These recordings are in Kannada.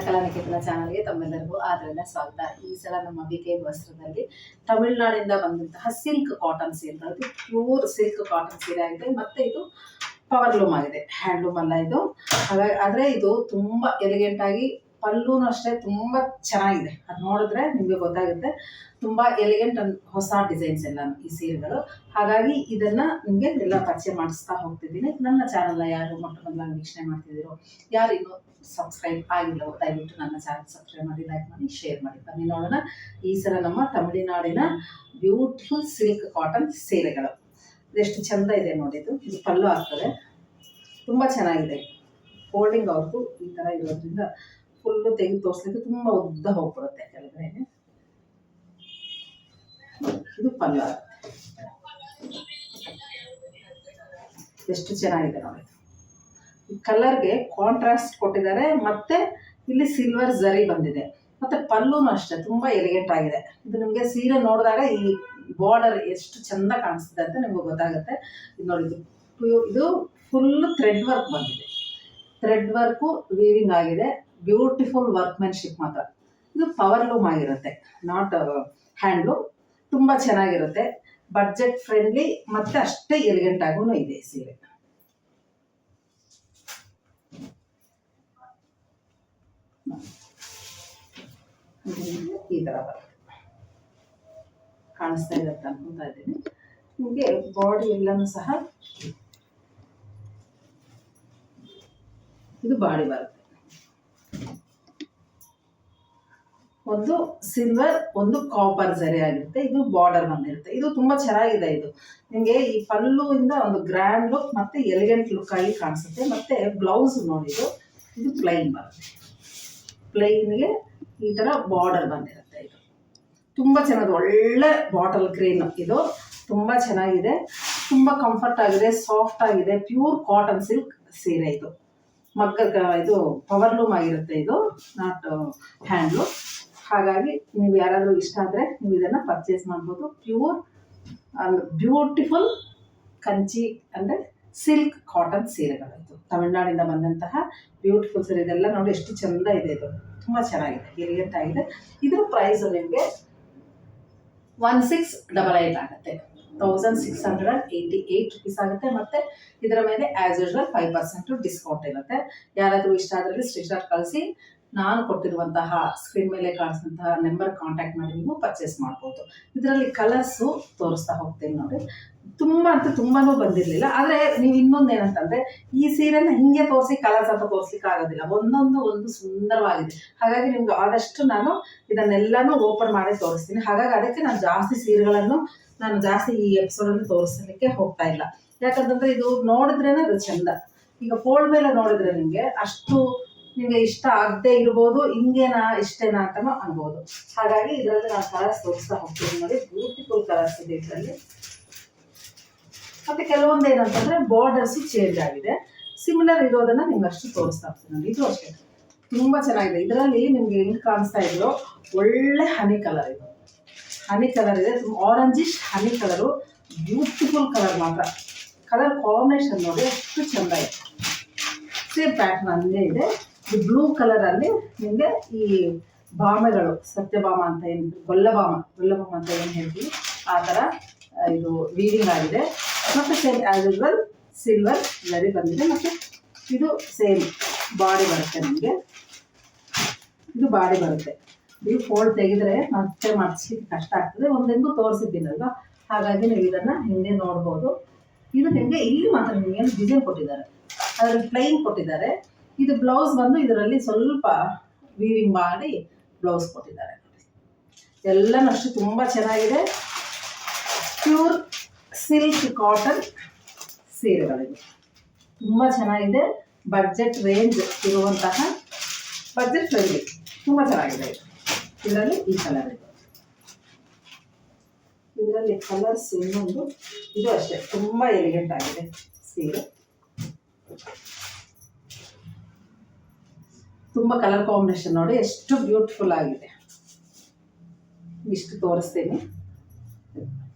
ಕಲಾನಿಕೇತನ ಚಾನಲ್ಗೆ ತಮ್ಮೆಲ್ಲರಿಗೂ ಆದರಿಂದ ಸ್ವಾಗತ. ಈ ಸಲ ನಮ್ಮ ಬಿಕೆ ವಸ್ತ್ರದಲ್ಲಿ ತಮಿಳುನಾಡಿಂದ ಬಂದಂತಹ ಸಿಲ್ಕ್ ಕಾಟನ್ ಸೀರೆ, ಇದು ಪ್ಯೂರ್ ಸಿಲ್ಕ್ ಕಾಟನ್ ಸೀರೆ ಆಗಿದೆ. ಮತ್ತೆ ಇದು ಪವರ್ಲೂಮ್ ಆಗಿದೆ, ಹ್ಯಾಂಡ್ಲೂಮ್ ಅಲ್ಲ ಇದು. ಹಾಗಾಗಿ ಆದರೆ ಇದು ತುಂಬಾ ಎಲಿಗೆಂಟ್ ಆಗಿ, ಪಲ್ಲೂನು ಅಷ್ಟೇ ತುಂಬಾ ಚೆನ್ನಾಗಿದೆ. ಅದು ನೋಡಿದ್ರೆ ನಿಮಗೆ ಗೊತ್ತಾಗುತ್ತೆ, ತುಂಬಾ ಎಲಿಗೆಂಟ್ ಅಂಡ್ ಹೊಸ ಡಿಸೈನ್ಸ್ ಎಲ್ಲ ಈ ಸೀರೆಗಳು. ಹಾಗಾಗಿ ಇದನ್ನ ನಿಮಗೆ ಎಲ್ಲ ಪರಿಚಯ ಮಾಡಿಸ್ತಾ ಹೋಗ್ತಿದ್ದೀನಿ. ನನ್ನ ಚಾನಲ್ನ ಯಾರು ಮೊಟ್ಟ ಮೊದಲ ವೀಕ್ಷಣೆ ಮಾಡ್ತಿದ್ದೀರೋ, ಯಾರು ಇನ್ನೂ ಸಬ್ಸ್ಕ್ರೈಬ್ ಆಗಿಲ್ಲವೋ ದಯವಿಟ್ಟು ನನ್ನ ಚಾನಲ್ ಸಬ್ಸ್ಕ್ರೈಬ್ ಮಾಡಿ, ಲೈಕ್ ಮಾಡಿ, ಶೇರ್ ಮಾಡಿ. ಬನ್ನಿ ನೋಡೋಣ ಈ ಸಲ ನಮ್ಮ ತಮಿಳುನಾಡಿನ ಬ್ಯೂಟಿಫುಲ್ ಸಿಲ್ಕ್ ಕಾಟನ್ ಸೀರೆಗಳು. ಎಷ್ಟು ಚಂದ ಇದೆ ನೋಡಿ. ಇದು ಪಲ್ಲು ಆಗ್ತದೆ, ತುಂಬ ಚೆನ್ನಾಗಿದೆ. ಫೋಲ್ಡಿಂಗ್ ಅವ್ರದ್ದು ಈ ಥರ ಇರೋದ್ರಿಂದ ಫುಲ್ಲು ತೆಗೆದು ತೋರಿಸ್ಲಿಕ್ಕೆ ತುಂಬ ಉದ್ದ ಹೋಗ್ಬಿಡುತ್ತೆ ಕೆಳಗಡೆ. ಇದು ಪಲ್ಲು ಆಗುತ್ತೆ, ಎಷ್ಟು ಚೆನ್ನಾಗಿದೆ ನೋಡಿ. ಈ ಕಲರ್ಗೆ ಕಾಂಟ್ರಾಸ್ಟ್ ಕೊಟ್ಟಿದ್ದಾರೆ, ಮತ್ತೆ ಇಲ್ಲಿ ಸಿಲ್ವರ್ ಜರಿ ಬಂದಿದೆ, ಮತ್ತೆ ಪಲ್ಲೂನು ಅಷ್ಟೇ ತುಂಬಾ ಎಲಿಗೆಂಟ್ ಆಗಿದೆ. ಇದು ನಿಮಗೆ ಸೀರೆ ನೋಡಿದಾಗ ಈ ಬಾರ್ಡರ್ ಎಷ್ಟು ಚಂದ ಕಾಣಿಸ್ತಿದೆ ಅಂತ ನಿಮ್ಗೆ ಗೊತ್ತಾಗುತ್ತೆ. ಇದು ನೋಡಿ, ಇದು ಫುಲ್ ಥ್ರೆಡ್ ವರ್ಕ್ ಬಂದಿದೆ. ಥ್ರೆಡ್ ವರ್ಕು ವೀವಿಂಗ್ ಆಗಿದೆ, ಬ್ಯೂಟಿಫುಲ್ ವರ್ಕ್ಮೆನ್ಶಿಪ್ ಮಾತ್ರ. ಇದು ಪವರ್ ಲೂಮ್ ಆಗಿರುತ್ತೆ, ನಾಟ್ ಹ್ಯಾಂಡ್ಲೂಮ್. ತುಂಬ ಚೆನ್ನಾಗಿರುತ್ತೆ, ಬಡ್ಜೆಟ್ ಫ್ರೆಂಡ್ಲಿ, ಮತ್ತೆ ಅಷ್ಟೇ ಎಲಿಗೆಂಟ್ ಆಗೂ ಇದೆ ಸೀರೆ. ಈ ಥರ ಬರುತ್ತೆ, ಕಾಣಿಸ್ತಾ ಇರುತ್ತೆ ಅನ್ಕೊಂತಾ ಇದ್ದೀನಿ. ನಿಮಗೆ ಬಾಡಿ ಎಲ್ಲನೂ ಸಹ ಇದು ಬಾಡಿ ಬರುತ್ತೆ. ಒಂದು ಸಿಲ್ವರ್, ಒಂದು ಕಾಪರ್ ಜರಿ ಆಗಿರುತ್ತೆ. ಇದು ಬಾರ್ಡರ್ ಬಂದಿರುತ್ತೆ. ಇದು ತುಂಬಾ ಚೆನ್ನಾಗಿದೆ. ಇದು ನಿಮಗೆ ಈ ಪಲ್ಲು ಇಂದ ಒಂದು ಗ್ರ್ಯಾಂಡ್ ಲುಕ್ ಮತ್ತೆ ಎಲಿಗೆಂಟ್ ಲುಕ್ ಆಗಿ ಕಾಣಿಸುತ್ತೆ. ಮತ್ತೆ ಬ್ಲೌಸ್ ನೋಡಿದ್ದು ಇದು ಪ್ಲೈನ್ ಬರುತ್ತೆ. ಪ್ಲೈನ್ಗೆ ಈ ತರ ಬಾರ್ಡರ್ ಬಂದಿರುತ್ತೆ. ಇದು ತುಂಬಾ ಚೆನ್ನಾಗಿದೆ, ಒಳ್ಳೆ ಬಾಟಲ್ ಗ್ರೀನ್. ಇದು ತುಂಬಾ ಚೆನ್ನಾಗಿದೆ, ತುಂಬಾ ಕಂಫರ್ಟ್ ಆಗಿದೆ, ಸಾಫ್ಟ್ ಆಗಿದೆ. ಪ್ಯೂರ್ ಕಾಟನ್ ಸಿಲ್ಕ್ ಸೀರೆ ಇದು. ಮಗ್ಗ ಇದು ಪವರ್ ಲೂಮ್ ಆಗಿರುತ್ತೆ, ಇದು ನಾಟ್ ಹ್ಯಾಂಡ್ಲೂಮ್. ಹಾಗಾಗಿ ನೀವು ಯಾರಾದರೂ ಇಷ್ಟ ಆದರೆ ನೀವು ಇದನ್ನು ಪರ್ಚೇಸ್ ಮಾಡ್ಬೋದು. ಪ್ಯೂರ್ ಅಂಡ್ ಬ್ಯೂಟಿಫುಲ್ ಕಂಚಿ ಅಂದರೆ ಸಿಲ್ಕ್ ಕಾಟನ್ ಸೀರೆಗಳು. ಇದು ತಮಿಳುನಾಡಿಂದ ಬಂದಂತಹ ಬ್ಯೂಟಿಫುಲ್ ಸೀರೆ. ಇದೆಲ್ಲ ನೋಡಿ ಎಷ್ಟು ಚಂದ ಇದೆ. ಇದು ತುಂಬ ಚೆನ್ನಾಗಿದೆ, ಎಲಿಗೆಂಟ್ ಆಗಿದೆ. ಇದ್ರ ಪ್ರೈಸ್ ನಿಮಗೆ 1688 ಆಗುತ್ತೆ, 1688 ರುಪೀಸ್ ಆಗುತ್ತೆ. ಮತ್ತೆ ಇದರ ಮೇಲೆ ಆಸ್ ಯೂಶುವಲ್ 5% ಡಿಸ್ಕೌಂಟ್ ಇರುತ್ತೆ. ಯಾರಾದರೂ ಇಷ್ಟ ಆದ್ರಲ್ಲಿ ಸ್ಕ್ರೀನ್ಶಾಟ್ ಕಳಿಸಿ ನಾನು ಕೊಟ್ಟಿರುವಂತಹ ಸ್ಕ್ರೀನ್ ಮೇಲೆ ಕಾಣಿಸುವಂತಹ ನಂಬರ್ ಕಾಂಟ್ಯಾಕ್ಟ್ ಮಾಡಿ ನೀವು ಪರ್ಚೇಸ್ ಮಾಡ್ಬೋದು. ಇದರಲ್ಲಿ ಕಲರ್ಸು ತೋರಿಸ್ತಾ ಹೋಗ್ತೀನಿ ನೋಡಿ. ತುಂಬ ಅಂತೂ ತುಂಬಾನು ಬಂದಿರಲಿಲ್ಲ. ಆದರೆ ನೀವು ಇನ್ನೊಂದು ಏನಂತಂದರೆ, ಈ ಸೀರೆನ ಹಿಂಗೆ ತೋರಿಸಿ ಕಲರ್ಸ್ ಅಂತ ತೋರಿಸ್ಲಿಕ್ಕೆ ಆಗೋದಿಲ್ಲ. ಒಂದು ಸುಂದರವಾಗಿದೆ. ಹಾಗಾಗಿ ನಿಮ್ಗೆ ಆದಷ್ಟು ನಾನು ಇದನ್ನೆಲ್ಲಾನು ಓಪನ್ ಮಾಡಿ ತೋರಿಸ್ತೀನಿ. ಹಾಗಾಗಿ ಅದಕ್ಕೆ ನಾನು ಜಾಸ್ತಿ ಸೀರೆಗಳನ್ನು ಜಾಸ್ತಿ ಈ ಎಪಿಸೋಡಲ್ಲಿ ತೋರಿಸಲಿಕ್ಕೆ ಹೋಗ್ತಾ ಇಲ್ಲ. ಯಾಕಂತಂದರೆ ಇದು ನೋಡಿದ್ರೇನೆ ಅದು ಚಂದ. ಈಗ ಫೋಲ್ಡ್ ಮೇಲೆ ನೋಡಿದ್ರೆ ನಿಮಗೆ ಅಷ್ಟು ನಿಮಗೆ ಇಷ್ಟ ಆಗದೆ ಇರ್ಬೋದು, ಹಿಂಗೇನಾ ಇಷ್ಟೇನಾ ಅಂತಲೂ ಅನ್ಬೋದು. ಹಾಗಾಗಿ ಇದರಲ್ಲಿ ನಾನು ಕಲರ್ಸ್ ತೋರಿಸ್ತಾ ಹೋಗ್ತೀನಿ ನೋಡಿ. ಬ್ಯೂಟಿಫುಲ್ ಕಲರ್ಸ್ ಇದೆ ಇದರಲ್ಲಿ. ಮತ್ತೆ ಕೆಲವೊಂದು ಏನಂತಂದ್ರೆ ಬಾರ್ಡರ್ಸ್ ಚೇಂಜ್ ಆಗಿದೆ. ಸಿಮಿಲರ್ ಇರೋದನ್ನ ನಿಮ್ಗೆ ಅಷ್ಟು ತೋರಿಸ್ತಾ ಹೋಗ್ತೀನಿ ನೋಡಿ. ಇದು ಅಷ್ಟೇ ತುಂಬಾ ಚೆನ್ನಾಗಿದೆ. ಇದರಲ್ಲಿ ನಿಮ್ಗೆ ಹೆಂಗ್ ಕಾಣಿಸ್ತಾ ಇದೆಯೋ ಒಳ್ಳೆ ಹನಿ ಕಲರ್. ಇದು ಹನಿ ಕಲರ್ ಇದೆ, ಆರೆಂಜಿಶ್ ಹನಿ ಕಲರು. ಬ್ಯೂಟಿಫುಲ್ ಕಲರ್ ಮಾತ್ರ. ಕಲರ್ ಕಾಂಬಿನೇಷನ್ ನೋಡಿ ಎಷ್ಟು ಚಂದ ಇದೆ. ಸೇಮ್ ಪ್ಯಾಟರ್ನ್ ಅಲ್ಲೇ ಇದೆ. ಈ ಬ್ಲೂ ಕಲರ್ ಅಲ್ಲಿ ನಿಮಗೆ ಈ ಬಾಮೆಗಳು, ಸತ್ಯಭಾಮ ಅಂತ ಏನು, ಗೊಲ್ಲಭಾಮ ಅಂತ ಏನು ಹೇಳ್ತೀವಿ, ಆ ಥರ ಇದು ವೀವಿಂಗ್ ಆಗಿದೆ. ಮತ್ತು ಸೇಮ್ ಆಸ್ ಯೂಶುವಲ್ ಸಿಲ್ವರ್ ಜರಿ ಬಂದಿದೆ. ಮತ್ತು ಇದು ಸೇಮ್ ಬಾಡಿ ಬರುತ್ತೆ ನಿಮಗೆ. ಇದು ಬಾಡಿ ಬರುತ್ತೆ. ನೀವು ಫೋಲ್ಡ್ ತೆಗೆದ್ರೆ ಮತ್ತೆ ಮಾಡಿಸ್ಲಿಕ್ಕೆ ಕಷ್ಟ ಆಗ್ತದೆ. ಒಂದೆಂಗೂ ತೋರಿಸಿದ್ದೀನಲ್ವ, ಹಾಗಾಗಿ ನೀವು ಇದನ್ನು ಹಿಂದೆ ನೋಡ್ಬೋದು. ಇದು ನಿಮಗೆ ಇಲ್ಲಿ ಮಾತ್ರ ನಿಮಗೆ ಡಿಸೈನ್ ಕೊಟ್ಟಿದ್ದಾರೆ, ಅದರಲ್ಲಿ ಪ್ಲೈನ್ ಕೊಟ್ಟಿದ್ದಾರೆ. ಇದು ಬ್ಲೌಸ್ ಬಂದು ಇದರಲ್ಲಿ ಸ್ವಲ್ಪ ವೀವಿಂಗ್ ಮಾಡಿ ಬ್ಲೌಸ್ ಕೊಟ್ಟಿದ್ದಾರೆ. ಎಲ್ಲನೂ ಅಷ್ಟು ತುಂಬ ಚೆನ್ನಾಗಿದೆ. ಪ್ಯೂರ್ ಸಿಲ್ಕ್ ಕಾಟನ್ ಸೀರೆಗಳಿವೆ, ತುಂಬ ಚೆನ್ನಾಗಿದೆ. ಬಡ್ಜೆಟ್ ರೇಂಜ್ ಇರುವಂತಹ, ಬಡ್ಜೆಟ್ ಫ್ರೆಂಡ್ಲಿ, ತುಂಬ ಚೆನ್ನಾಗಿದೆ. ಇದರಲ್ಲಿ ಈ ಕಲರ್ ಇದೆ. ಇದರಲ್ಲಿ ಕಲರ್ಸ್ ಇನ್ನೊಂದು, ಇದು ಅಷ್ಟೇ ತುಂಬ ಎಲಿಗೆಂಟ್ ಆಗಿದೆ ಸೀರೆ. ತುಂಬ ಕಲರ್ ಕಾಂಬಿನೇಷನ್ ನೋಡಿ ಎಷ್ಟು ಬ್ಯೂಟಿಫುಲ್ ಆಗಿದೆ. ಇಷ್ಟು ತೋರಿಸ್ತೀನಿ,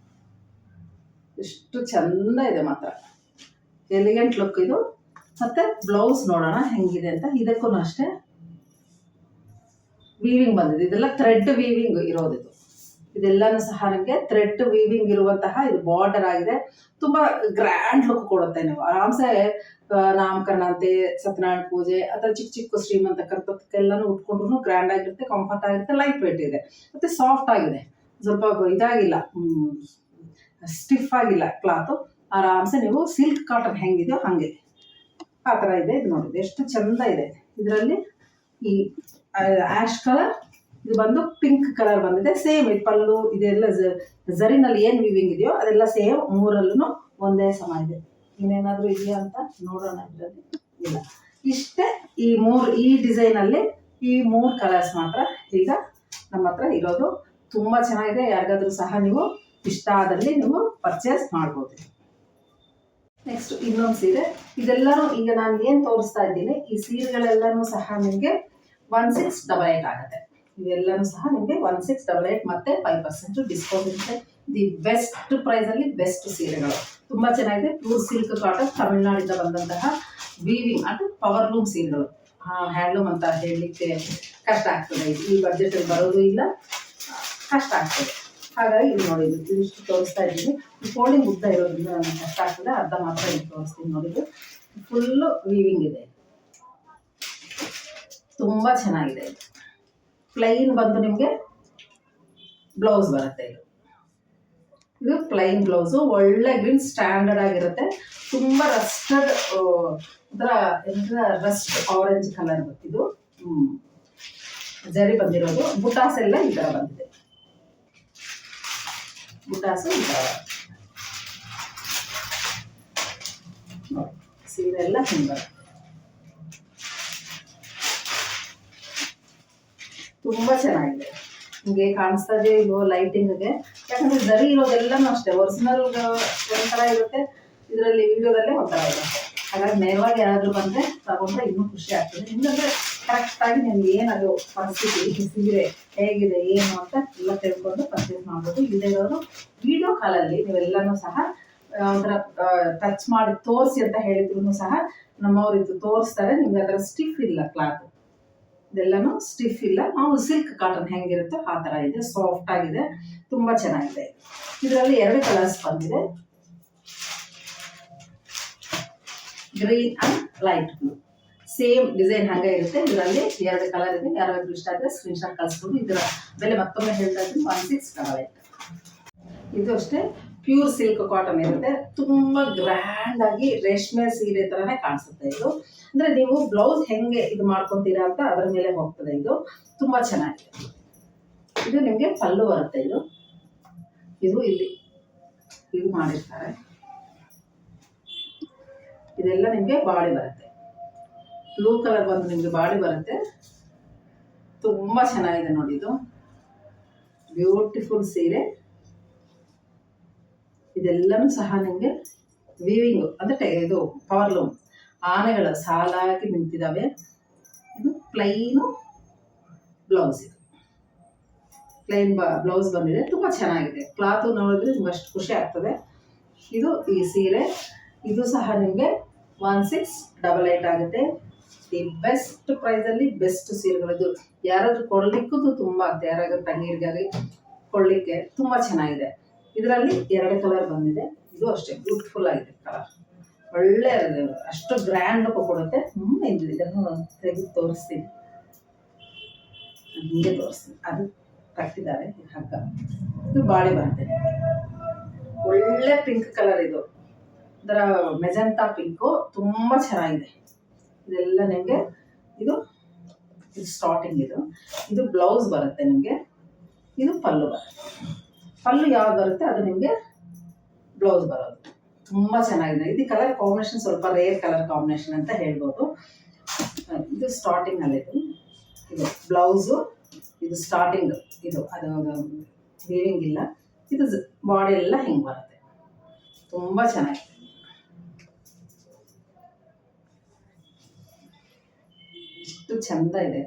ಎಷ್ಟು ಚಂದ ಇದೆ ಮಾತ್ರ, ಎಲಿಗೆಂಟ್ ಲುಕ್ ಇದು. ಮತ್ತೆ ಬ್ಲೌಸ್ ನೋಡೋಣ ಹೆಂಗಿದೆ ಅಂತ. ಇದಕ್ಕೂ ಅಷ್ಟೇ ವೀವಿಂಗ್ ಬಂದಿದೆ. ಇದೆಲ್ಲ ಥ್ರೆಡ್ ವೀವಿಂಗ್ ಇರೋದು. ಇದೆಲ್ಲನೂ ಸಹ ನಿಮಗೆ ಥ್ರೆಡ್ ವೀವಿಂಗ್ ಇರುವಂತಹ ಇದು ಬಾರ್ಡರ್ ಆಗಿದೆ. ತುಂಬಾ ಗ್ರ್ಯಾಂಡ್ ಲುಕ್ ಕೊಡುತ್ತೆ. ನೀವು ಆರಾಮ್ಸೆ ನಾಮಕರಣ ಅಂತೆ, ಸತ್ಯನಾರಾಯಣ ಪೂಜೆ ಅಥವಾ ಚಿಕ್ಕ ಚಿಕ್ಕ ಶ್ರೀಮಂತ ಕರ್ತಕ್ಕೆಲ್ಲಾನು ಉಟ್ಕೊಂಡ್ರು ಗ್ರ್ಯಾಂಡ್ ಆಗಿರುತ್ತೆ, ಕಂಫರ್ಟ್ ಆಗಿರುತ್ತೆ, ಲೈಟ್ ವೇಟ್ ಇದೆ, ಮತ್ತೆ ಸಾಫ್ಟ್ ಆಗಿದೆ. ಸ್ವಲ್ಪ ಇದಾಗಿಲ್ಲ, ಸ್ಟಿಫ್ ಆಗಿಲ್ಲ ಕ್ಲಾತು. ಆರಾಮ್ಸೆ ನೀವು ಸಿಲ್ಕ್ ಕಾಟನ್ ಹೆಂಗಿದೆಯೋ ಹಂಗೆ ಆ ಥರ ಇದೆ. ಇದು ನೋಡಿದೆ ಎಷ್ಟು ಚಂದ ಇದೆ. ಇದರಲ್ಲಿ ಈ ಆಶ್ ಕಲರ್, ಇದು ಬಂದು ಪಿಂಕ್ ಕಲರ್ ಬಂದಿದೆ. ಸೇಮ್ ಇದು ಪಲ್ಲು ಇದೆಲ್ಲ ಝರಿನಲ್ಲಿ ಏನು ವಿವಿಂಗ್ ಇದೆಯೋ ಅದೆಲ್ಲ ಸೇಮ್ ಮೂರಲ್ಲೂ ಒಂದೇ ಸಮ ಇದೆ. ಇನ್ನೇನಾದರೂ ಇದೆಯಾ ಅಂತ ನೋಡೋಣ. ಇದರಲ್ಲಿ ಇಲ್ಲ, ಇಷ್ಟೇ ಈ ಡಿಸೈನಲ್ಲಿ ಈ 3 ಕಲರ್ಸ್ ಮಾತ್ರ ಈಗ ನಮ್ಮ ಹತ್ರ ಇರೋದು. ತುಂಬ ಚೆನ್ನಾಗಿದೆ. ಯಾರಿಗಾದ್ರೂ ಸಹ ನೀವು ಇಷ್ಟ ಆದಲ್ಲಿ ನೀವು ಪರ್ಚೇಸ್ ಮಾಡ್ಬೋದು. ನೆಕ್ಸ್ಟ್ ಇನ್ನೊಂದು ಸೀರೆ. ಇದೆಲ್ಲರೂ ಈಗ ನಾನು ಏನು ತೋರಿಸ್ತಾ ಇದ್ದೀನಿ ಈ ಸೀರೆಗಳೆಲ್ಲನೂ ಸಹ ನಿಮಗೆ 1688 ಆಗುತ್ತೆ. ಇವೆಲ್ಲನೂ ಸಹ ನಿಮಗೆ 1688 ಮತ್ತೆ 5% ಡಿಸ್ಕೌಂಟ್ ಇರುತ್ತೆ. ದಿ ಬೆಸ್ಟ್ ಪ್ರೈಸಲ್ಲಿ ಬೆಸ್ಟ್ ಸೀರೆಗಳು ತುಂಬ ಚೆನ್ನಾಗಿದೆ. ಪ್ಯೂರ್ ಸಿಲ್ಕ್ ಕಾಟನ್, ತಮಿಳ್ನಾಡಿಂದ ಬಂದಂತಹ ವೀವಿಂಗ್ ಅದು ಪವರ್ಲೂಮ್ ಸೀರೆಗಳು. ಹ್ಯಾಂಡ್ಲೂಮ್ ಅಂತ ಹೇಳಲಿಕ್ಕೆ ಕಷ್ಟ ಆಗ್ತದೆ. ಈ ಬಡ್ಜೆಟಲ್ಲಿ ಬರೋದು ಇಲ್ಲ, ಕಷ್ಟ ಆಗ್ತದೆ. ಹಾಗಾಗಿ ಇದು ನೋಡಿದ್ದು ಇದಿಷ್ಟು ತೋರಿಸ್ತಾ ಇದ್ದೀನಿ. ಈ ಫೋಲ್ಡಿಂಗ್ ಉದ್ದ ಇರೋದ್ರಿಂದ ನನಗೆ ಕಷ್ಟ ಆಗ್ತದೆ. ಅರ್ಧ ಮಾತ್ರ ಇದು ತೋರಿಸ್ತೀನಿ. ನೋಡಿದ್ದು ಫುಲ್ಲು ವೀವಿಂಗ್ ಇದೆ, ತುಂಬ ಚೆನ್ನಾಗಿದೆ. ಪ್ಲೈನ್ ಬಂದು ನಿಮಗೆ ಬ್ಲೌಸ್ ಬರುತ್ತೆ. ಇದು ಪ್ಲೈನ್ ಬ್ಲೌಸು, ಒಳ್ಳೆ ಗ್ರೀನ್ ಸ್ಟ್ಯಾಂಡರ್ಡ್ ಆಗಿರುತ್ತೆ. ತುಂಬ ರಸ್ಟೆಡ್ ರಸ್ಟ್ ಆರೆಂಜ್ ಕಲರ್ ಇದು ಜರಿ ಬಂದಿರೋದು. ಬುಟಾಸ್ ಎಲ್ಲ ಈ ಥರ ಬಂದಿದೆ. ಬುಟಾಸು ಈ ಥರ ನೋಡಿ, ಸೀರೆ ಎಲ್ಲ ಹಿಂಗೆ ಬರುತ್ತೆ. ತುಂಬ ಚೆನ್ನಾಗಿದೆ. ನಿಮಗೆ ಕಾಣಿಸ್ತಾ ಇದೆ ಇದು ಲೈಟಿಂಗ್ಗೆ. ಯಾಕಂದರೆ ಜರಿ ಇರೋದೆಲ್ಲನೂ ಅಷ್ಟೇ ಒರಿಜಿನಲ್ ಒಂಥರ ಇರುತ್ತೆ, ಇದರಲ್ಲಿ ವಿಡಿಯೋದಲ್ಲೇ ಒಂಥರ ಇರುತ್ತೆ. ಹಾಗಾಗಿ ನೇರವಾಗಿ ಯಾರಾದರೂ ಬಂದರೆ ತಗೊಂಡ್ರೆ ಇನ್ನೂ ಖುಷಿ ಆಗ್ತದೆ. ನಿಮಗಂದರೆ ಕರೆಕ್ಟಾಗಿ ನಿಮ್ಗೆ ಏನದು ಪರಿಸ್ಥಿತಿ, ಸೀರೆ ಹೇಗಿದೆ ಏನು ಅಂತ ಎಲ್ಲ ತಿಳ್ಕೊಂಡು ಪರ್ಚೇಸ್ ಮಾಡ್ಬೋದು. ಇಲ್ಲಿರೋರು ವಿಡಿಯೋ ಕಾಲಲ್ಲಿ ನೀವೆಲ್ಲನೂ ಸಹ ಒಂಥರ ಟಚ್ ಮಾಡಿ ತೋರಿಸಿ ಅಂತ ಹೇಳಿದ್ರು ಸಹ ನಮ್ಮವ್ರು ಇದು ತೋರಿಸ್ತಾರೆ. ನಿಮ್ಗೆ ಅದರ ಸ್ಟಿಫ್ ಇಲ್ಲ ಕ್ಲಾತ್, ಇದೆಲ್ಲನೂ ಸ್ಟಿಫ್ ಇಲ್ಲ. ನಾವು ಸಿಲ್ಕ್ ಕಾಟನ್ ಹೆಂಗಿರುತ್ತೋ ಆ ಥರ ಇದೆ, ಸಾಫ್ಟ್ ಆಗಿದೆ, ತುಂಬ ಚೆನ್ನಾಗಿದೆ. ಇದರಲ್ಲಿ 2 ಕಲರ್ಸ್ ಬಂದಿದೆ, green and light blue. Same design ಹಾಗೆ ಇರುತ್ತೆ. ಇದರಲ್ಲಿ 2 ಕಲರ್ ಇದೆ. ಯಾರಾದ್ರೂ ಇಷ್ಟ ಆದರೆ ಸ್ಕ್ರೀನ್ಶಾಟ್ ಕಳಿಸ್ಬೋದು. ಇದರ ಬೆಲೆ ಮತ್ತೊಮ್ಮೆ ಹೇಳ್ತಾ ಇದ್ದೀನಿ, 1688. ಇದು ಅಷ್ಟೇ ಪ್ಯೂರ್ ಸಿಲ್ಕ್ ಕಾಟನ್ ಇರುತ್ತೆ. ತುಂಬ ಗ್ರ್ಯಾಂಡ್ ಆಗಿ ರೇಷ್ಮೆ ಸೀರೆ ಥರನೇ ಕಾಣಿಸುತ್ತೆ ಇದು. ಅಂದರೆ ನೀವು ಬ್ಲೌಸ್ ಹೆಂಗೆ ಇದು ಮಾಡ್ಕೊತೀರಾ ಅಂತ ಅದರ ಮೇಲೆ ಹೋಗ್ತದೆ. ಇದು ತುಂಬ ಚೆನ್ನಾಗಿದೆ. ಇದು ನಿಮಗೆ ಪಲ್ಲು ಬರುತ್ತೆ. ಇದು ಇಲ್ಲಿ ಇದು ಮಾಡಿರ್ತಾರೆ. ಇದೆಲ್ಲ ನಿಮಗೆ ಬಾಡಿ ಬರುತ್ತೆ. ಬ್ಲೂ ಕಲರ್ ಬಂದು ನಿಮಗೆ ಬಾಡಿ ಬರುತ್ತೆ. ತುಂಬ ಚೆನ್ನಾಗಿದೆ ನೋಡಿ. ಇದು ಬ್ಯೂಟಿಫುಲ್ ಸೀರೆ. ಇದೆಲ್ಲನೂ ಸಹ ನಿಮಗೆ ವೀವಿಂಗು ಅಂದರೆ ಇದು ಪವರ್ಲೂಮ್ ಆನೆಗಳು ಸಾಲಾಗಿ ನಿಂತಿದ್ದಾವೆ. ಇದು ಪ್ಲೈನು ಬ್ಲೌಸ್. ಇದು ಪ್ಲೈನ್ ಬ್ಲೌಸ್ ಬಂದಿದೆ. ತುಂಬ ಚೆನ್ನಾಗಿದೆ. ಕ್ಲಾತು ನೋಡಿದ್ರೆ ನಿಮ್ಗೆ ಅಷ್ಟು ಖುಷಿ ಆಗ್ತದೆ. ಇದು ಈ ಸೀರೆ. ಇದು ಸಹ ನಿಮಗೆ 1688 ಆಗುತ್ತೆ. ದಿ ಬೆಸ್ಟ್ ಪ್ರೈಸಲ್ಲಿ ಬೆಸ್ಟ್ ಸೀರೆಗಳಿದು. ಯಾರಾದರೂ ಕೊಡಲಿಕ್ಕೂ ತುಂಬ ಆಗ್ತದೆ. ಯಾರಾದ್ರೂ ತಂಗಿರಿಗಾಗಿ ಕೊಡಲಿಕ್ಕೆ ತುಂಬ ಚೆನ್ನಾಗಿದೆ. ಇದರಲ್ಲಿ 2 ಕಲರ್ ಬಂದಿದೆ. ಇದು ಅಷ್ಟೇ ಬ್ಯೂಟಿಫುಲ್ ಆಗಿದೆ ಕಲರ್. ಒಳ್ಳೆ ಅಷ್ಟು ಗ್ರ್ಯಾಂಡ್ ಲುಕ್ ಕೊಡುತ್ತೆ. ಇದನ್ನು ತೆಗೆದು ತೋರಿಸ್ತೀನಿ, ಹೀಗೆ ತೋರಿಸ್ತೀನಿ. ಅದು ಕಟ್ಟಿದ್ದಾರೆ ಹಗ್ಗ. ಇದು ಬಾಡಿ ಬರುತ್ತೆ. ಒಳ್ಳೆ ಪಿಂಕ್ ಕಲರ್ ಇದು, ಇದರ ಮೆಜೆಂಟಾ ಪಿಂಕು, ತುಂಬ ಚೆನ್ನಾಗಿದೆ. ಇದೆಲ್ಲ ನಿಮಗೆ ಇದು ಸ್ಟಾರ್ಟಿಂಗ್. ಇದು ಬ್ಲೌಸ್ ಬರುತ್ತೆ ನಿಮಗೆ. ಇದು ಪಲ್ಲು ಬರುತ್ತೆ. ಪಲ್ಲು ಯಾವ್ದು ಬರುತ್ತೆ ಅದು ನಿಮಗೆ ಬ್ಲೌಸ್ ಬರೋದು. ತುಂಬ ಚೆನ್ನಾಗಿದೆ. ಇದು ಕಲರ್ ಕಾಂಬಿನೇಷನ್ ಸ್ವಲ್ಪ ರೇರ್ ಕಲರ್ ಕಾಂಬಿನೇಷನ್ ಅಂತ ಹೇಳ್ಬೋದು. ಇದು ಸ್ಟಾರ್ಟಿಂಗಲ್ಲಿ ಇದು ಬ್ಲೌಸು, ಇದು ಸ್ಟಾರ್ಟಿಂಗ್. ಇದು ಅದು ವೀವಿಂಗ್ ಇಲ್ಲ. ಇದು ಬಾಡಿ ಎಲ್ಲ ಹಿಂಗೆ ಬರುತ್ತೆ. ತುಂಬ ಚೆನ್ನಾಗಿದೆ. ಇಷ್ಟು ಚಂದ ಇದೆ.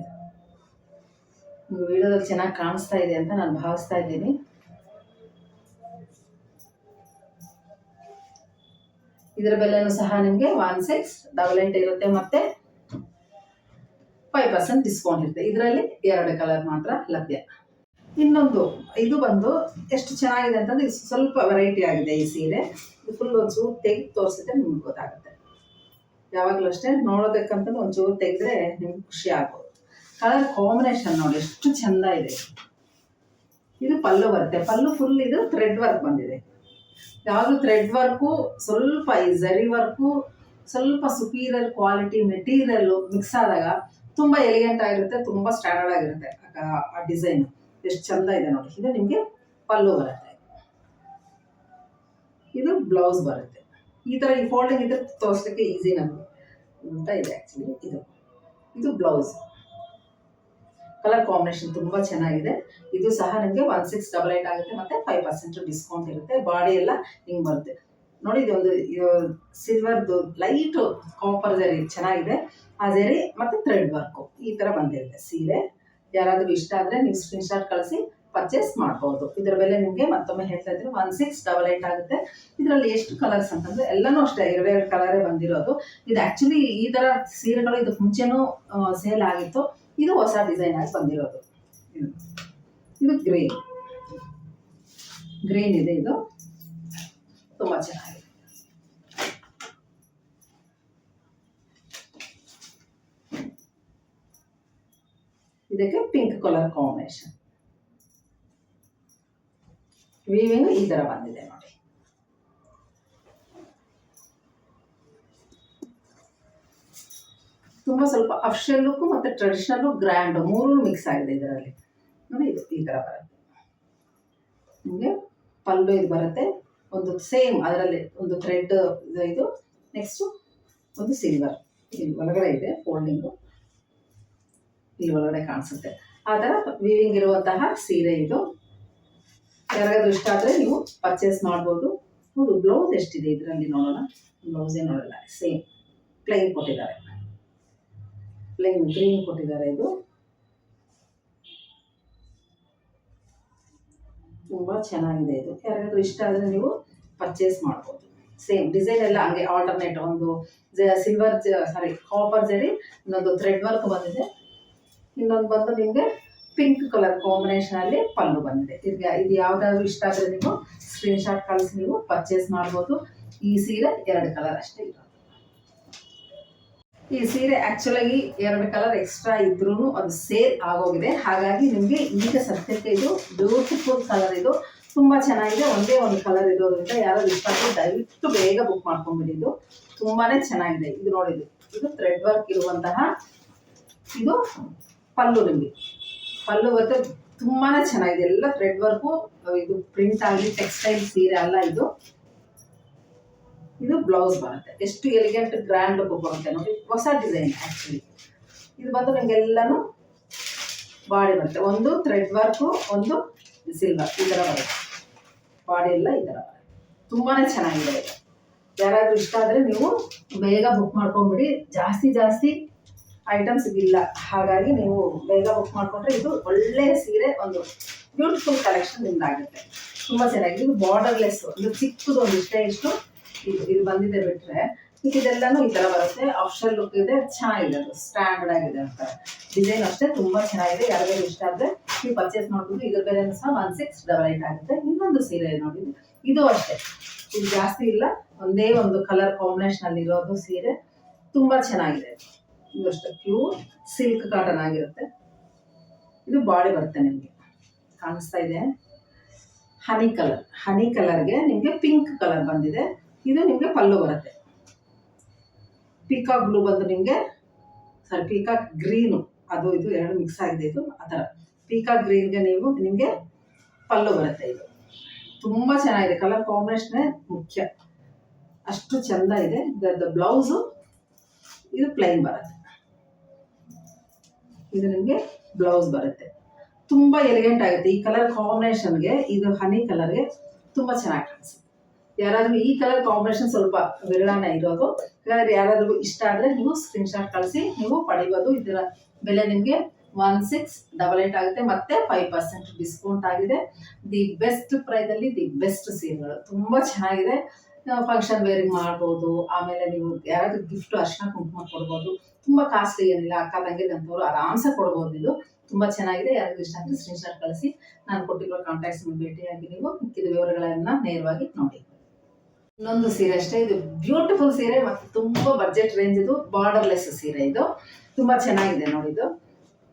ನೀವು ವಿಡಿಯೋದಲ್ಲಿ ಚೆನ್ನಾಗಿ ಕಾಣಿಸ್ತಾ ಇದೆ ಅಂತ ನಾನು ಭಾವಿಸ್ತಾ ಇದ್ದೀನಿ. ಇದರ ಬೆಲೆನೂ ಸಹ ನಿಮಗೆ 1688 ಇರುತ್ತೆ. ಮತ್ತೆ 5% ಡಿಸ್ಕೌಂಟ್ ಇರುತ್ತೆ. ಇದರಲ್ಲಿ 2 ಕಲರ್ ಮಾತ್ರ ಲಭ್ಯ. ಇನ್ನೊಂದು ಇದು ಬಂದು ಎಷ್ಟು ಚೆನ್ನಾಗಿದೆ ಅಂತಂದ್ರೆ ಸ್ವಲ್ಪ ವೆರೈಟಿ ಆಗಿದೆ ಈ ಸೀರೆ. ಫುಲ್ ಒಂಚೂರು ತೆಗೆದು ತೋರಿಸಿದ್ರೆ ನಿಮ್ಗೆ ಗೊತ್ತಾಗುತ್ತೆ. ಯಾವಾಗಲೂ ಅಷ್ಟೇ ನೋಡೋದಕ್ಕಂತ ಒಂಚೂರು ತೆಗೆದ್ರೆ ನಿಮ್ಗೆ ಖುಷಿ ಆಗ್ಬೋದು. ಕಲರ್ ಕಾಂಬಿನೇಷನ್ ನೋಡಿ ಎಷ್ಟು ಚೆಂದ ಇದೆ. ಇದು ಪಲ್ಲು ಬರುತ್ತೆ. ಪಲ್ಲು ಫುಲ್ ಇದು ಥ್ರೆಡ್ ವರ್ಕ್ ಬಂದಿದೆ. ಯಾವಾಗಲೂ ಥ್ರೆಡ್ ವರ್ಕು ಸ್ವಲ್ಪ ಈ ಝರಿ ವರ್ಕು ಸ್ವಲ್ಪ ಸುಪೀರಿಯರ್ ಕ್ವಾಲಿಟಿ ಮೆಟೀರಿಯಲ್ಲು ಮಿಕ್ಸ್ ಆದಾಗ ತುಂಬ ಎಲಿಗೆಂಟ್ ಆಗಿರುತ್ತೆ, ತುಂಬ ಸ್ಟ್ಯಾಂಡರ್ಡ್ ಆಗಿರುತ್ತೆ ಆ ಡಿಸೈನು. ಎಷ್ಟು ಚೆಂದ ಇದೆ ನೋಡಿ. ಇದು ನಿಮಗೆ ಪಲ್ಲು ಬರುತ್ತೆ. ಇದು ಬ್ಲೌಸ್ ಬರುತ್ತೆ. ಈ ಥರ ಈ ಫೋಲ್ಡಿಂಗ್ ಇದ್ರೆ ತೋರಿಸ್ಲಿಕ್ಕೆ ಈಸಿ ನಮಗೆ ಅಂತ ಇದೆ ಆ್ಯಕ್ಚುಲಿ. ಇದು ಬ್ಲೌಸ್. ಕಲರ್ ಕಾಂಬಿನೇಷನ್ ತುಂಬ ಚೆನ್ನಾಗಿದೆ. ಇದು ಸಹ ನಿಮಗೆ 1688 ಆಗುತ್ತೆ ಮತ್ತು 5% ಡಿಸ್ಕೌಂಟ್ ಇರುತ್ತೆ. ಬಾಡಿ ಎಲ್ಲ ಹಿಂಗೆ ಬರುತ್ತೆ ನೋಡಿ. ಇದೊಂದು ಸಿಲ್ವರ್ದು ಲೈಟ್ ಕಾಪರ್ ಜರಿ ಚೆನ್ನಾಗಿದೆ. ಆ ಜರಿ ಮತ್ತು ಥ್ರೆಡ್ ವರ್ಕು ಈ ಥರ ಬಂದಿರುತ್ತೆ ಸೀರೆ. ಯಾರಾದರೂ ಇಷ್ಟ ಆದರೆ ನೀವು ಸ್ಕ್ರೀನ್ಶಾಟ್ ಕಳಿಸಿ ಪರ್ಚೇಸ್ ಮಾಡ್ಬೋದು. ಇದರ ಬೆಲೆ ನಿಮಗೆ ಮತ್ತೊಮ್ಮೆ ಹೇಳ್ತಾ ಇದ್ದೀನಿ 1688 ಆಗುತ್ತೆ. ಇದರಲ್ಲಿ ಎಷ್ಟು ಕಲರ್ಸ್ ಅಂತಂದರೆ ಎಲ್ಲನೂ ಅಷ್ಟೇ 2 ಕಲರೇ ಬಂದಿರೋದು. ಇದು ಆ್ಯಕ್ಚುಲಿ ಈ ಥರ ಸೀರೆಗಳು ಇದಕ್ಕೆ ಮುಂಚೆನೂ ಸೇಲ್ ಆಗಿತ್ತು. ಇದು ಹೊಸ ಡಿಸೈನ್ ಆಗಿ ಬಂದಿರೋದು. ಇದು ಗ್ರೀನ್ ಇದೆ. ಇದು ತುಂಬ ಚೆನ್ನಾಗಿದೆ. ಇದಕ್ಕೆ ಪಿಂಕ್ ಕಲರ್ ಕಾಂಬಿನೇಷನ್. ವೀವಿಂಗ್ ಈ ತರ ಬಂದಿದೆ ನೋಡಿ. ತುಂಬಾ ಸ್ವಲ್ಪ ಅಫಿಷಿಯಲ್ ಲುಕ್ ಮತ್ತೆ ಟ್ರೆಡಿಷನಲ್ ಗ್ರ್ಯಾಂಡ್ ಮೂರು ಮಿಕ್ಸ್ ಆಗಿದೆ ಇದರಲ್ಲಿ ನೋಡಿ. ಇದು ಈ ತರ ಬರುತ್ತೆ ನಿಮಗೆ. ಪಲ್ಲು ಇದು ಬರುತ್ತೆ ಒಂದು ಸೇಮ್, ಅದರಲ್ಲಿ ಒಂದು ಥ್ರೆಡ್ ಇದು. ನೆಕ್ಸ್ಟ್ ಒಂದು ಸಿಲ್ವರ್ ಇಲ್ಲಿ ಒಳಗಡೆ ಇದೆ ಫೋಲ್ಡಿಂಗು, ಇಲ್ಲಿ ಒಳಗಡೆ ಕಾಣಿಸುತ್ತೆ. ಆ ಥರ ವೀವಿಂಗ್ ಇರುವಂತಹ ಸೀರೆ ಇದು. ಯಾರಾದ್ರೂ ಇಷ್ಟ ಆದರೆ ನೀವು ಪರ್ಚೇಸ್ ಮಾಡ್ಬೋದು. ಹೌದು, ಬ್ಲೌಸ್ ಎಷ್ಟಿದೆ ಇದರಲ್ಲಿ ನೋಡೋಣ. ಬ್ಲೌಸೇ ನೋಡಲ್ಲ, ಸೇಮ್ ಪ್ಲೈನ್ ಕೊಟ್ಟಿದ್ದಾರೆ. ಪ್ಲೈನ್ ಗ್ರೀನ್ ಕೊಟ್ಟಿದ್ದಾರೆ. ಇದು ತುಂಬ ಚೆನ್ನಾಗಿದೆ. ಇದು ಯಾರಾದ್ರೂ ಇಷ್ಟ ಆದರೆ ನೀವು ಪರ್ಚೇಸ್ ಮಾಡ್ಬೋದು. ಸೇಮ್ ಡಿಸೈನ್ ಎಲ್ಲ ಹಂಗೆ ಆಲ್ಟರ್ನೇಟ್. ಒಂದು ಸಿಲ್ವರ್ ಕಾಪರ್ ಜರಿ, ಇನ್ನೊಂದು ಥ್ರೆಡ್ ವರ್ಕ್ ಬಂದಿದೆ, ಇನ್ನೊಂದು ಬಂದು ನಿಮಗೆ ಪಿಂಕ್ ಕಲರ್ ಕಾಂಬಿನೇಷನ್ ಅಲ್ಲಿ ಪಲ್ಲು ಬಂದಿದೆ. ಇದು ಯಾವ್ದಾದ್ರು ಇಷ್ಟ ಆದರೆ ನೀವು ಸ್ಕ್ರೀನ್ಶಾಟ್ ಕಳಿಸಿ ನೀವು ಪರ್ಚೇಸ್ ಮಾಡ್ಬೋದು. ಈ ಸೀರೆ 2 ಕಲರ್ ಅಷ್ಟೇ ಇರೋದು. ಈ ಸೀರೆ ಆಕ್ಚುಲಾಗಿ 2 ಕಲರ್ ಎಕ್ಸ್ಟ್ರಾ ಇದ್ರೂ ಅದು ಸೇಲ್ ಆಗೋಗಿದೆ. ಹಾಗಾಗಿ ನಿಮಗೆ ಈಗ ಸದ್ಯಕ್ಕೆ ಇದು ಬ್ಯೂಟಿಫುಲ್ ಕಲರ್. ಇದು ತುಂಬಾ ಚೆನ್ನಾಗಿದೆ. ಒಂದೇ ಒಂದು ಕಲರ್ ಇರೋದ್ರಿಂದ ಯಾರಾದ್ರು ಇಷ್ಟ ಆದರೆ ದಯವಿಟ್ಟು ಬೇಗ ಬುಕ್ ಮಾಡ್ಕೊಂಡ್ಬಿಡಿ. ಇದು ತುಂಬಾನೇ ಚೆನ್ನಾಗಿದೆ. ಇದು ನೋಡಿದ್ದು ಇದು ಥ್ರೆಡ್ ವರ್ಕ್ ಇರುವಂತಹ ಇದು ಪಲ್ಲು. ನಿಮಗೆ ಪಲ್ಲು ಮತ್ತೆ ತುಂಬಾನೇ ಚೆನ್ನಾಗಿದೆ. ಎಲ್ಲ ಥ್ರೆಡ್ ವರ್ಕು. ಇದು ಪ್ರಿಂಟ್ ಆಗಿ ಟೆಕ್ಸ್ಟೈಲ್ ಸೀರೆ ಅಲ್ಲ ಇದು. ಇದು ಬ್ಲೌಸ್ ಬರುತ್ತೆ. ಎಷ್ಟು ಎಲಿಗೆಂಟ್ ಗ್ರ್ಯಾಂಡ್ ಲುಕ್ ಬರುತ್ತೆ ನೋಡಿ. ಹೊಸ ಡಿಸೈನ್ ಆಕ್ಚುಲಿ. ಇದು ಬಂದು ನಿಮಗೆಲ್ಲಾನು ಬಾಡಿ ಬರುತ್ತೆ. ಒಂದು ಥ್ರೆಡ್ ವರ್ಕು, ಒಂದು ಸಿಲ್ವರ್ ಈ ಥರ ಬರುತ್ತೆ. ಬಾಡಿ ಎಲ್ಲ ಈ ಥರ ಬರುತ್ತೆ. ತುಂಬಾನೇ ಚೆನ್ನಾಗಿದೆ. ಯಾರಾದ್ರೂ ಇಷ್ಟ ಆದರೆ ನೀವು ಬೇಗ ಬುಕ್ ಮಾಡ್ಕೊಂಡ್ಬಿಡಿ. ಜಾಸ್ತಿ ಐಟಮ್ಸ್ ಇಲ್ಲ, ಹಾಗಾಗಿ ನೀವು ಬೇಗ ಬುಕ್ ಮಾಡ್ಕೊಂಡ್ರೆ ಇದು ಒಳ್ಳೆಯ ಸೀರೆ, ಒಂದು ಬ್ಯೂಟಿಫುಲ್ ಕಲೆಕ್ಷನ್ ನಿಮ್ದಾಗುತ್ತೆ. ತುಂಬ ಚೆನ್ನಾಗಿದೆ. ಇದು ಬಾರ್ಡರ್ಲೆಸ್, ಇದು ಚಿಕ್ಕದು ಒಂದು ಇಷ್ಟು ಇದು ಬಂದಿದೆ. ಬಿಟ್ಟರೆ ಇದೆಲ್ಲನೂ ಈ ಥರ ಬರುತ್ತೆ. ಆಫ್ಷಲ್ ಲುಕ್ ಇದೆ, ಚೆನ್ನಾಗಿದೆ. ಅದು ಸ್ಟ್ಯಾಂಡರ್ಡ್ ಆಗಿದೆ ಅಂತ. ಡಿಸೈನ್ ಅಷ್ಟೇ ತುಂಬ ಚೆನ್ನಾಗಿದೆ. ಯಾರಿಗಾದ್ರು ಇಷ್ಟ ಆದರೆ ನೀವು ಪರ್ಚೇಸ್ ಮಾಡ್ಬೋದು. ಇದ್ರ ಬೆಲೆ ಸಹ 1688 ಆಗುತ್ತೆ. ಇನ್ನೊಂದು ಸೀರೆ ನೋಡಿ, ಇದು ಅಷ್ಟೇ. ಇದು ಜಾಸ್ತಿ ಇಲ್ಲ, ಒಂದೇ ಒಂದು ಕಲರ್ ಕಾಂಬಿನೇಷನ್ ಅಲ್ಲಿ ಇರೋದು ಸೀರೆ. ತುಂಬ ಚೆನ್ನಾಗಿದೆ. ಇದು ಅಷ್ಟೇ ಪ್ಯೂರ್ ಸಿಲ್ಕ್ ಕಾಟನ್ ಆಗಿರುತ್ತೆ. ಇದು ಬಾಡಿ ಬರುತ್ತೆ. ನಿಮಗೆ ಕಾಣಿಸ್ತಾ ಇದೆ ಹನಿ ಕಲರ್ಗೆ ನಿಮಗೆ ಪಿಂಕ್ ಕಲರ್ ಬಂದಿದೆ. ಇದು ನಿಮಗೆ ಪಲ್ಲು ಬರುತ್ತೆ. ಪೀಕಾಕ್ ಬ್ಲೂ ಬಂದು ನಿಮಗೆ ಪೀಕಾಕ್ ಗ್ರೀನು, ಅದು ಇದು 2 ಮಿಕ್ಸ್ ಆಗಿದೆ. ಇದು ಆ ಥರ ಪೀಕಾಕ್ ಗ್ರೀನ್ಗೆ ನಿಮಗೆ ಪಲ್ಲು ಬರುತ್ತೆ. ಇದು ತುಂಬ ಚೆನ್ನಾಗಿದೆ. ಕಲರ್ ಕಾಂಬಿನೇಷನ್ ಮುಖ್ಯ, ಅಷ್ಟು ಚೆಂದ ಇದೆ. ಬ್ಲೌಸು ಇದು ಪ್ಲೈನ್ ಬರುತ್ತೆ. ಇದು ನಿಮಗೆ ಬ್ಲೌಸ್ ಬರುತ್ತೆ. ತುಂಬ ಎಲಿಗೆಂಟ್ ಆಗುತ್ತೆ. ಈ ಕಲರ್ ಕಾಂಬಿನೇಷನ್ಗೆ ಇದು ಹನಿ ಕಲರ್ಗೆ ತುಂಬ ಚೆನ್ನಾಗಿ ಕಾಣಿಸುತ್ತೆ. ಯಾರಾದರೂ ಈ ಕಲರ್ ಕಾಂಬಿನೇಷನ್ ಸ್ವಲ್ಪ ವಿರಳಾನ ಇರೋದು. ಹಾಗಾದ್ರೆ ಯಾರಾದ್ರೂ ಇಷ್ಟ ಆದರೆ ನೀವು ಸ್ಕ್ರೀನ್ಶಾಟ್ ಕಳಿಸಿ ನೀವು ಪಡಿಬೋದು. ಇದರ ಬೆಲೆ ನಿಮಗೆ 1688 ಆಗುತ್ತೆ. ಮತ್ತೆ 5% ಡಿಸ್ಕೌಂಟ್ ಆಗಿದೆ. ದಿ ಬೆಸ್ಟ್ ಪ್ರೈಸಲ್ಲಿ ದಿ ಬೆಸ್ಟ್ ಸೀರೆಗಳು ತುಂಬ ಚೆನ್ನಾಗಿದೆ. ಫಂಕ್ಷನ್ ವೇರಿಂಗ್ ಮಾಡ್ಬೋದು. ಆಮೇಲೆ ನೀವು ಯಾರಾದ್ರೂ ಗಿಫ್ಟ್ ಅರ್ಶಿನ ಕುಂಕುಮ ಕೊಡ್ಬೋದು. ತುಂಬ ಕಾಸ್ಟ್ಲಿ ಏನಿಲ್ಲ, ಅಕ್ಕ ತಂಗಿದಂಥವ್ರು ಆರಾಮ್ಸೆ ಕೊಡ್ಬೋದು. ಇದು ತುಂಬ ಚೆನ್ನಾಗಿದೆ. ಯಾರಿಗೂ ಇಷ್ಟ ಅಂದರೆ ಸ್ಕ್ರೀನ್ಶಾಟ್ ಕಳಿಸಿ, ನಾನು ಕೊಟ್ಟಿರೋ ಕಾಂಟ್ಯಾಕ್ಟ್ಸ್ ಭೇಟಿಯಾಗಿ ನೀವು ಮಿಕ್ಕಿದ ವಿವರಗಳನ್ನು ನೇರವಾಗಿ ನೋಡಿ. ಇನ್ನೊಂದು ಸೀರೆ ಅಷ್ಟೇ, ಇದು ಬ್ಯೂಟಿಫುಲ್ ಸೀರೆ ಮತ್ತು ತುಂಬ ಬಡ್ಜೆಟ್ ರೇಂಜ್. ಇದು ಬಾರ್ಡರ್ಲೆಸ್ ಸೀರೆ, ಇದು ತುಂಬ ಚೆನ್ನಾಗಿದೆ ನೋಡಿ. ಇದು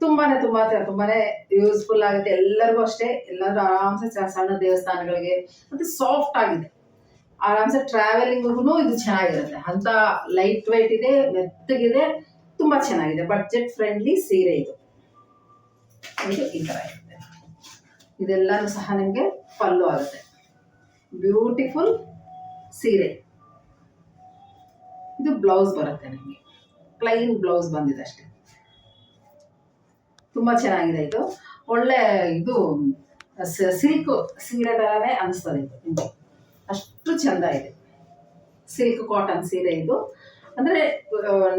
ತುಂಬಾನೇ ಯೂಸ್ಫುಲ್ ಆಗುತ್ತೆ ಎಲ್ಲರಿಗೂ ಅಷ್ಟೇ. ಎಲ್ಲರೂ ಆರಾಮ್ಸೆ ಸಣ್ಣ ದೇವಸ್ಥಾನಗಳಿಗೆ, ಮತ್ತೆ ಸಾಫ್ಟ್ ಆಗಿದೆ, ಆರಾಮ್ಸೆ ಟ್ರಾವೆಲಿಂಗ್ಗೂ ಇದು ಚೆನ್ನಾಗಿರುತ್ತೆ. ಅಂತ ಲೈಟ್ ವೆಯ್ಟ್ ಇದೆ, ಮೆತ್ತಗಿದೆ, ತುಂಬಾ ಚೆನ್ನಾಗಿದೆ. ಬಡ್ಜೆಟ್ ಫ್ರೆಂಡ್ಲಿ ಸೀರೆ ಇದು. ಈ ತರ ಇರುತ್ತೆ. ಇದೆಲ್ಲನೂ ಸಹ ನಿಮಗೆ ಪಲ್ಲು ಆಗುತ್ತೆ. ಬ್ಯೂಟಿಫುಲ್ ಸೀರೆ. ಇದು ಬ್ಲೌಸ್ ಬರುತ್ತೆ, ನಿಮಗೆ ಪ್ಲೈನ್ ಬ್ಲೌಸ್ ಬಂದಿದೆ ಅಷ್ಟೇ. ತುಂಬಾ ಚೆನ್ನಾಗಿದೆ. ಇದು ಒಳ್ಳೆ ಇದು ಸಿಲ್ಕ್ ಸೀರೆ ತರಾನೇ ಅನಿಸ್ತದೆ ಇದು. ಅಷ್ಟು ಚಂದ ಇದೆ. ಸಿಲ್ಕ್ ಕಾಟನ್ ಸೀರೆ ಇದು. ಅಂದ್ರೆ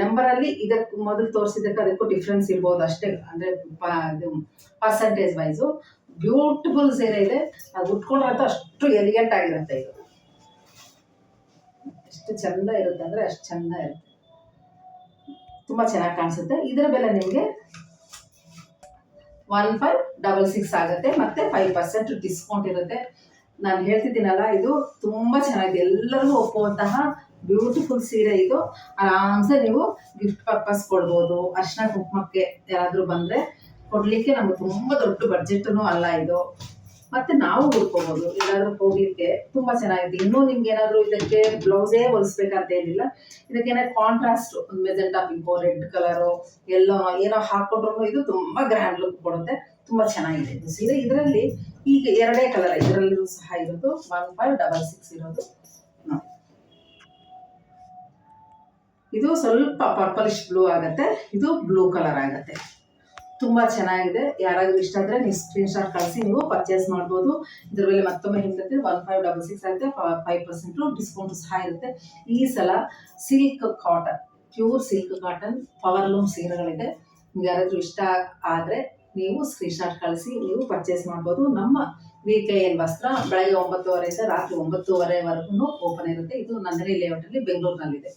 ನಂಬರಲ್ಲಿ ಇದಕ್ಕೆ ಮೊದಲು ತೋರಿಸಿದ್ದಕ್ಕೆ ಅದಕ್ಕೂ ಡಿಫ್ರೆನ್ಸ್ ಇರ್ಬೋದು ಅಷ್ಟೇ. ಅಂದ್ರೆ ಇದು ಪರ್ಸೆಂಟೇಜ್ ವೈಸು ಬ್ಯೂಟಿಫುಲ್ ಸೀರೆ ಇದೆ. ಅದು ಉಟ್ಕೊಂಡ್ರಂತೂ ಅಷ್ಟು ಎಲಿಗೆಂಟ್ ಆಗಿರುತ್ತೆ. ಇದು ಎಷ್ಟು ಚಂದ ಇರುತ್ತೆ ಅಂದ್ರೆ ಅಷ್ಟು ಚಂದ ಇರುತ್ತೆ. ತುಂಬಾ ಚೆನ್ನಾಗಿ ಕಾಣಿಸುತ್ತೆ. ಇದರ ಬೆಲೆ ನಿಮಗೆ 1566 ಆಗುತ್ತೆ. ಮತ್ತೆ 5% ಡಿಸ್ಕೌಂಟ್ ಇರುತ್ತೆ. ನಾನು ಹೇಳ್ತಿದ್ದೀನಲ್ಲ, ಇದು ತುಂಬಾ ಚೆನ್ನಾಗಿದೆ, ಎಲ್ಲರಿಗೂ ಒಪ್ಪುವಂತಹ ಬ್ಯೂಟಿಫುಲ್ ಸೀರೆ ಇದು. ಆರಾಮ್ಸೆ ನೀವು ಗಿಫ್ಟ್ ಪರ್ಪಸ್ ಕೊಡ್ಬೋದು. ಅರ್ಶಿನ ಕುಂಕುಮಕ್ಕೆ ಯಾರಾದ್ರೂ ಬಂದ್ರೆ ಕೊಡ್ಲಿಕ್ಕೆ ನಮ್ಗೆ ತುಂಬಾ ದೊಡ್ಡ ಬಡ್ಜೆಟ್ನು ಅಲ್ಲ ಇದು. ಮತ್ತೆ ನಾವು ಉಡ್ಕೋಬಹುದು, ಎಲ್ಲಾದ್ರೂ ಹೋಗ್ಲಿಕ್ಕೆ ತುಂಬಾ ಚೆನ್ನಾಗಿದೆ. ಇನ್ನೂ ನಿಮ್ಗೆ ಏನಾದ್ರು ಇದಕ್ಕೆ ಬ್ಲೌಸೇ ಹೊಲಿಸ್ಬೇಕಂತ ಏನಿಲ್ಲ. ಇದಕ್ಕೇನಾದ್ರು ಕಾಂಟ್ರಾಸ್ಟ್ ಮೆಜೆಂಟಾ ಪಿಂಕೋ, ರೆಡ್ ಕಲರು, ಎಲ್ಲೋ ಏನೋ ಹಾಕೊಂಡ್ರು ಇದು ತುಂಬಾ ಗ್ರ್ಯಾಂಡ್ ಲುಕ್ ಕೊಡುತ್ತೆ. ತುಂಬಾ ಚೆನ್ನಾಗಿದೆ ಇದು ಸೀರೆ. ಇದರಲ್ಲಿ ಈಗ 2 ಕಲರ್ ಇದರಲ್ಲೂ ಸಹ ಇರೋದು. 1566 ಇರೋದು ನೋಡಿ. ಇದು ಸ್ವಲ್ಪ ಪರ್ಪಲಿಶ್ ಬ್ಲೂ ಆಗುತ್ತೆ, ಇದು ಬ್ಲೂ ಕಲರ್ ಆಗುತ್ತೆ. ತುಂಬಾ ಚೆನ್ನಾಗಿದೆ. ಯಾರಾದ್ರೂ ಇಷ್ಟ ಆದ್ರೆ ನೀವು ಸ್ಕ್ರೀನ್ಶಾಟ್ ಕಳಿಸಿ ನೀವು ಪರ್ಚೇಸ್ ಮಾಡ್ಬೋದು. ಇದ್ರ ಮೇಲೆ ಮತ್ತೊಮ್ಮೆ ಹೇಳ್ತೈತೆ 1566 ಆಗುತ್ತೆ. 5% ಡಿಸ್ಕೌಂಟ್ ಸಹ ಇರುತ್ತೆ. ಈ ಸಲ silk cotton, pure silk cotton powerloom ಸೀರೆಗಳಿದೆ. ನಿಮ್ಗೆ ಯಾರಾದ್ರೂ ಇಷ್ಟ ಆದ್ರೆ ನೀವು ಸ್ಕ್ರೀನ್ಶಾಟ್ ಕಳಿಸಿ ನೀವು ಪರ್ಚೇಸ್ ಮಾಡ್ಬೋದು. ನಮ್ಮ VKN ವಸ್ತ್ರ ಬೆಳಗ್ಗೆ 9:30 ರಾತ್ರಿ 9:30ವರೆಗೂ ಓಪನ್ ಇರುತ್ತೆ. ಇದು ನಂದಿನಿ ಲೇಔಟ್ ಅಲ್ಲಿ ಬೆಂಗಳೂರಿನಲ್ಲಿದೆ.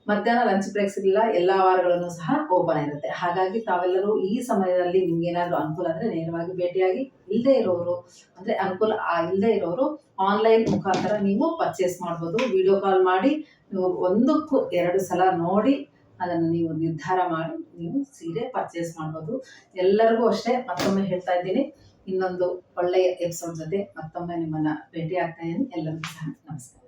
ಮಧ್ಯಾಹ್ನ ಲಂಚ್ ಬ್ರೇಕ್ಸ್ ಇಲ್ಲ, ಎಲ್ಲ ವಾರಗಳನ್ನು ಸಹ ಓಪನ್ ಇರುತ್ತೆ. ಹಾಗಾಗಿ ತಾವೆಲ್ಲರೂ ಈ ಸಮಯದಲ್ಲಿ ನಿಮ್ಗೆ ಏನಾದರೂ ಅನುಕೂಲ ಆದರೆ ನೇರವಾಗಿ ಭೇಟಿಯಾಗಿ, ಇಲ್ಲದೆ ಇರೋರು ಅಂದರೆ ಅನುಕೂಲ ಇಲ್ಲದೆ ಇರೋರು ಆನ್ಲೈನ್ ಮುಖಾಂತರ ನೀವು ಪರ್ಚೇಸ್ ಮಾಡ್ಬೋದು. ವಿಡಿಯೋ ಕಾಲ್ ಮಾಡಿ ನೀವು 1ಕ್ಕೂ 2 ಸಲ ನೋಡಿ ಅದನ್ನು ನೀವು ನಿರ್ಧಾರ ಮಾಡಿ ನೀವು ಸೀರೆ ಪರ್ಚೇಸ್ ಮಾಡ್ಬೋದು. ಎಲ್ಲರಿಗೂ ಅಷ್ಟೇ ಮತ್ತೊಮ್ಮೆ ಹೇಳ್ತಾ ಇದ್ದೀನಿ, ಇನ್ನೊಂದು ಒಳ್ಳೆಯ ಎಪಿಸೋಡ್ ಜೊತೆ ಮತ್ತೊಮ್ಮೆ ನಿಮ್ಮನ್ನು ಭೇಟಿ ಆಗ್ತಾ ಇದ್ದೀನಿ. ಎಲ್ಲರಿಗೂ ಸಹ ನಮಸ್ಕಾರ.